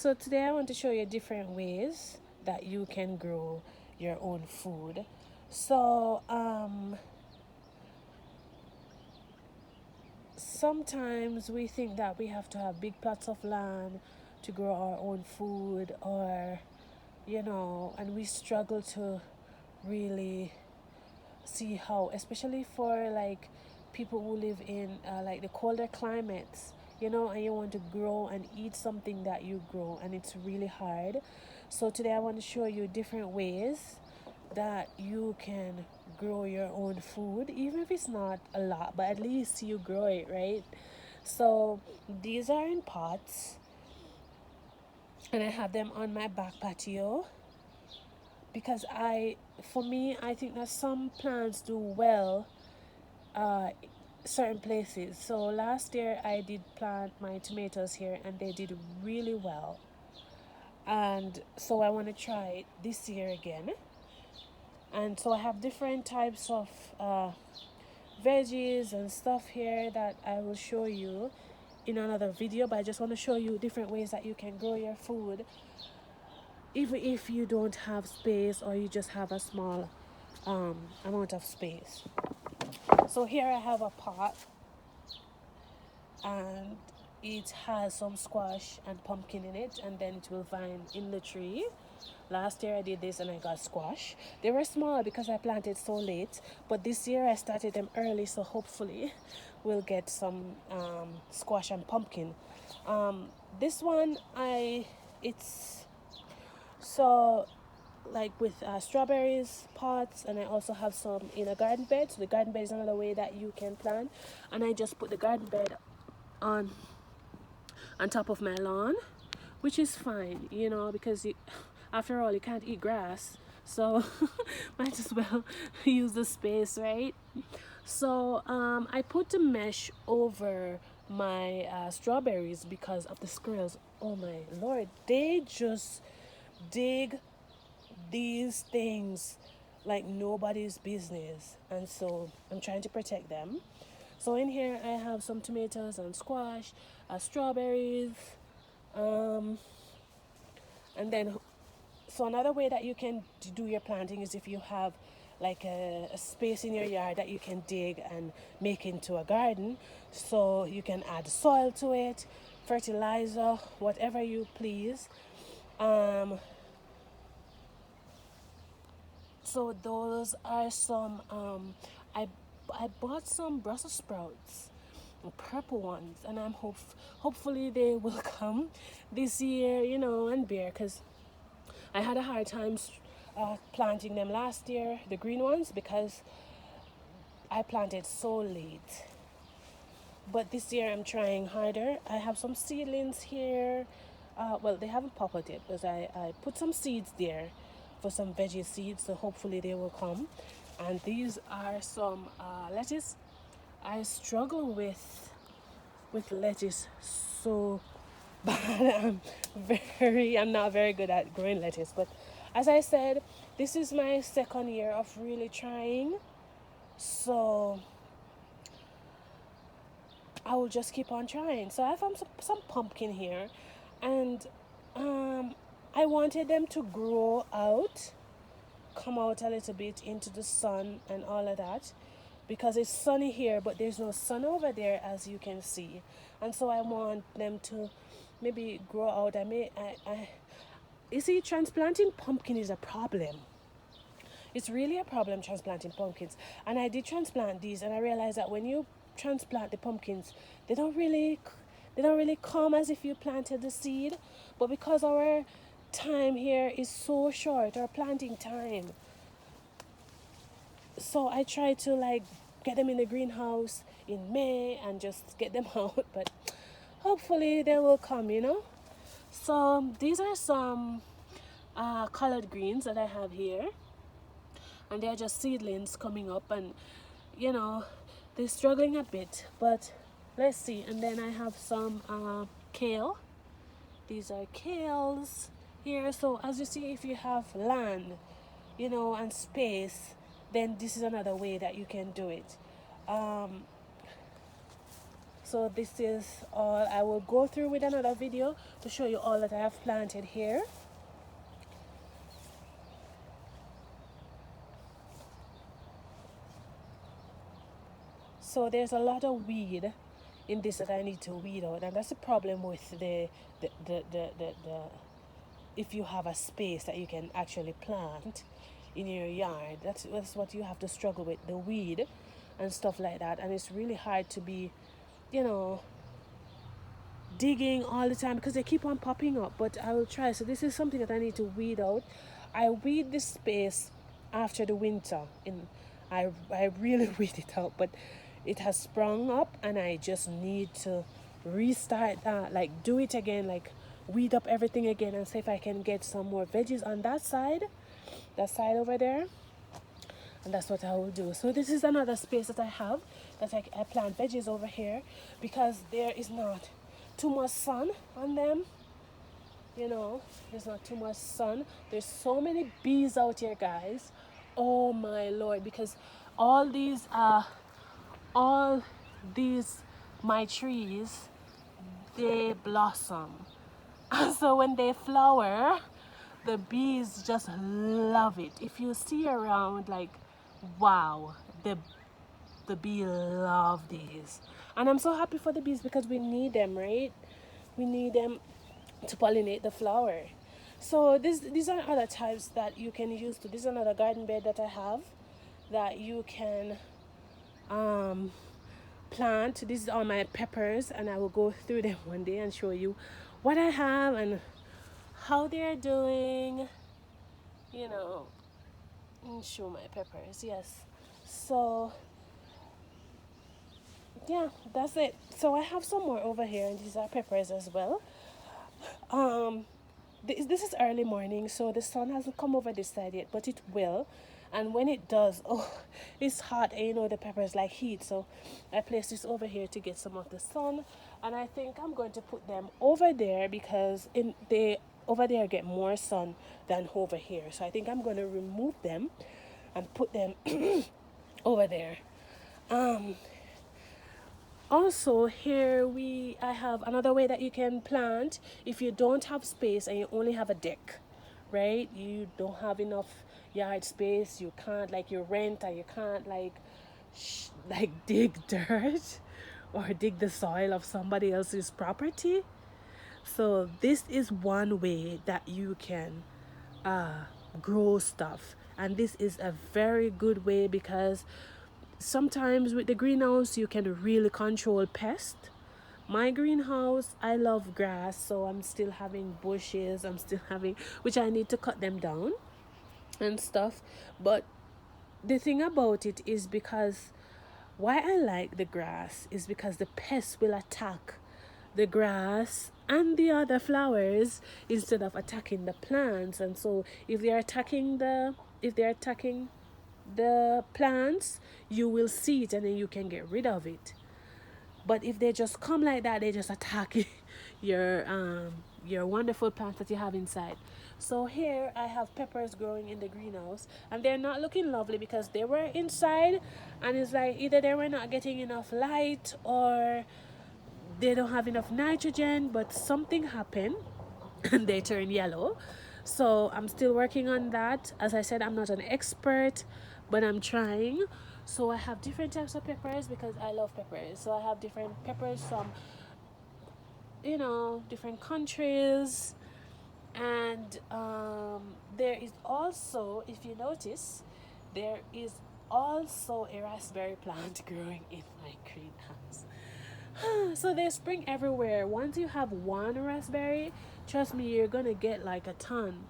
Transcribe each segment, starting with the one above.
So today I want to show you different ways that you can grow your own food. So sometimes we think that we have to have big plots of land to grow our own food, or and we struggle to really see how, especially for like people who live in like the colder climates, and you want to grow and eat something that you grow, and it's really hard. So today I want to show you different ways that you can grow your own food, even if it's not a lot, but at least you grow it, right? So these are in pots, and I have them on my back patio because for me, I think that some plants do well uh, certain places. So last year I did plant my tomatoes here and they did really well. And so I want to try it this year again. And so I have different types of veggies and stuff here that I will show you in another video, but I just want to show you different ways that you can grow your food even if you don't have space or you just have a small amount of space. So here I have a pot, and it has some squash and pumpkin in it, and then it will vine in the tree. Last year I did this and I got squash. They were small because I planted so late, but this year I started them early, so hopefully we'll get some squash and pumpkin. This one it's so like with strawberries pots, and I also have some in a garden bed. So the garden bed is another way that you can plant, and I just put the garden bed on top of my lawn, which is fine, because after all, you can't eat grass, so might as well use the space, right? So I put the mesh over my strawberries because of the squirrels. Oh my lord, they just dig these things like nobody's business, and so I'm trying to protect them. So in here I have some tomatoes and squash, strawberries, um, and then so another way that you can do your planting is if you have like a space in your yard that you can dig and make into a garden. So you can add soil to it, fertilizer, whatever you please. So those are some I bought some Brussels sprouts, purple ones, and hopefully they will come this year, and bear, because I had a hard time planting them last year, the green ones, because I planted so late. But this year I'm trying harder. I have some seedlings here. Well, they haven't popped yet because I put some seeds there for some veggie seeds, so hopefully they will come. And these are some lettuce. I struggle with lettuce so bad. I'm not very good at growing lettuce, but as I said, this is my second year of really trying. So I will just keep on trying. So I found some pumpkin here, and I wanted them to grow out, come out a little bit into the sun and all of that, because it's sunny here, but there's no sun over there, as you can see. And so I want them to maybe grow out. You see, transplanting pumpkin is a problem. It's really a problem transplanting pumpkins. And I did transplant these, and I realized that when you transplant the pumpkins, they don't really come as if you planted the seed. But because our time here is so short, our planting time, so I try to like get them in the greenhouse in May and just get them out. But hopefully they will come. So these are some collard greens that I have here, and they're just seedlings coming up, and they're struggling a bit, but let's see. And then I have some kale. These are kales here. So as you see, if you have land, and space, then this is another way that you can do it. So this is all I will go through with another video to show you all that I have planted here. So there's a lot of weed in this that I need to weed out, and that's the problem with the if you have a space that you can actually plant in your yard. That's what you have to struggle with, the weed and stuff like that. And it's really hard to be, you know, digging all the time because they keep on popping up. But I will try. So this is something that I need to weed out. I weed this space after the winter. I really weed it out, but it has sprung up, and I just need to restart that, like do it again, like weed up everything again, and see if I can get some more veggies on that side over there. And that's what I will do. So this is another space that I have, that I plant veggies over here, because there is not too much sun on them. You know, there's not too much sun. There's so many bees out here, guys. Oh my lord, because all these my trees, they blossom. So when they flower, the bees just love it. If you see around, like, wow, the bee love these. And I'm so happy for the bees because we need them, right? We need them to pollinate the flower. So these are other types that you can use too. This is another garden bed that I have that you can plant. These are my peppers, and I will go through them one day and show you what I have and how they're doing, you know, and show my peppers. Yes. So yeah, that's it. So I have some more over here, and these are peppers as well. This is early morning, so the sun hasn't come over this side yet, but it will. And when it does, oh, it's hot, and you know the peppers like heat, so I place this over here to get some of the sun. And I think I'm going to put them over there because they over there get more sun than over here. So I think I'm going to remove them and put them over there. Also here I have another way that you can plant if you don't have space and you only have a deck, right? You don't have enough yard space, you can't, like, you rent, and you can't like dig dirt or dig the soil of somebody else's property. So this is one way that you can grow stuff, and this is a very good way because sometimes with the greenhouse you can really control pests. My greenhouse, I love grass, so I'm still having bushes, which I need to cut them down and stuff. But the thing about it is, because why I like the grass is because the pests will attack the grass and the other flowers instead of attacking the plants. And so if they're attacking the plants, you will see it and then you can get rid of it. But if they just come like that, they just attack your wonderful plants that you have inside. So here I have peppers growing in the greenhouse, and they're not looking lovely because they were inside, and it's like either they were not getting enough light or they don't have enough nitrogen, but something happened and they turn yellow. So I'm still working on that. As I said, I'm not an expert, but I'm trying. So I have different types of peppers because I love peppers. So I have different peppers from, you know, different countries. And there is also, if you notice, there is also a raspberry plant growing in my greenhouse. So they spring everywhere. Once you have one raspberry, trust me, you're gonna get like a ton.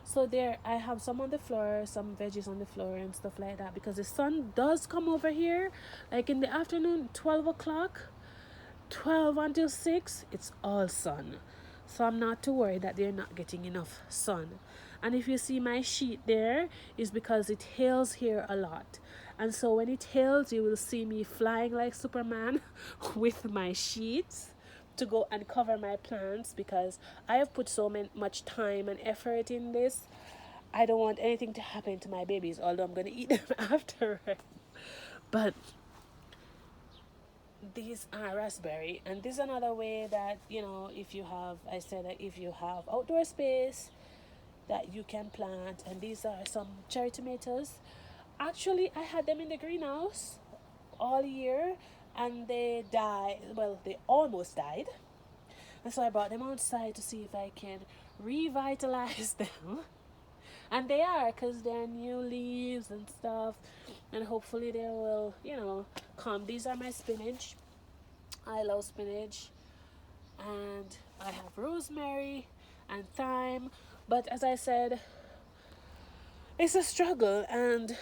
So there I have some on the floor, some veggies on the floor and stuff like that, because the sun does come over here like in the afternoon, 12 o'clock, 12 until 6, it's all sun. So I'm not too worried that they're not getting enough sun. And if you see my sheet there, is because it hails here a lot. And so when it hails, you will see me flying like Superman with my sheets to go and cover my plants, because I have put so much time and effort in this. I don't want anything to happen to my babies, although I'm going to eat them after. But these are raspberry, and this is another way that, you know, if you have, I said that if you have outdoor space that you can plant. And these are some cherry tomatoes. Actually, I had them in the greenhouse all year, and they died. Well, they almost died, and so I brought them outside to see if I can revitalize them. And they are, because they're new leaves and stuff, and hopefully they will, you know, come. These are my spinach. I love spinach, and I have rosemary and thyme. But as I said, it's a struggle, and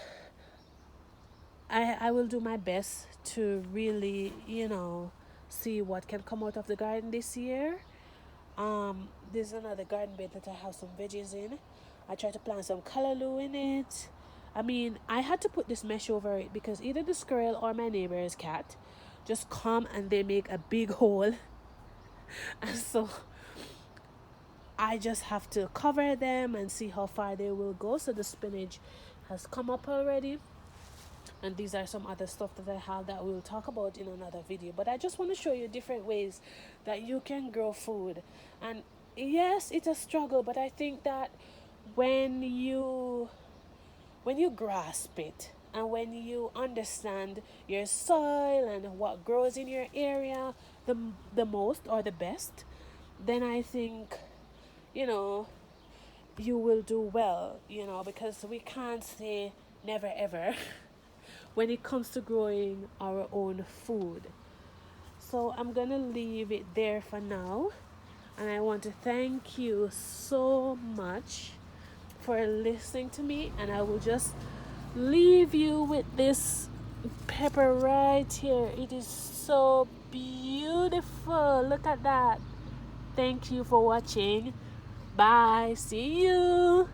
I will do my best to really, you know, see what can come out of the garden this year. There's another garden bed that I have some veggies in. I try to plant some callaloo in it. I mean, I had to put this mesh over it because either the squirrel or my neighbor's cat just come and they make a big hole. And so I just have to cover them and see how far they will go. So the spinach has come up already. And these are some other stuff that I have that we'll talk about in another video. But I just want to show you different ways that you can grow food. And yes, it's a struggle, but I think that when you grasp it, and when you understand your soil and what grows in your area the most or the best, then I think, you know, you will do well, you know, because we can't say never ever when it comes to growing our own food. So I'm gonna leave it there for now, and I want to thank you so much for listening to me, and I will just leave you with this pepper right here. It is so beautiful. Look at that. Thank you for watching. Bye. See you.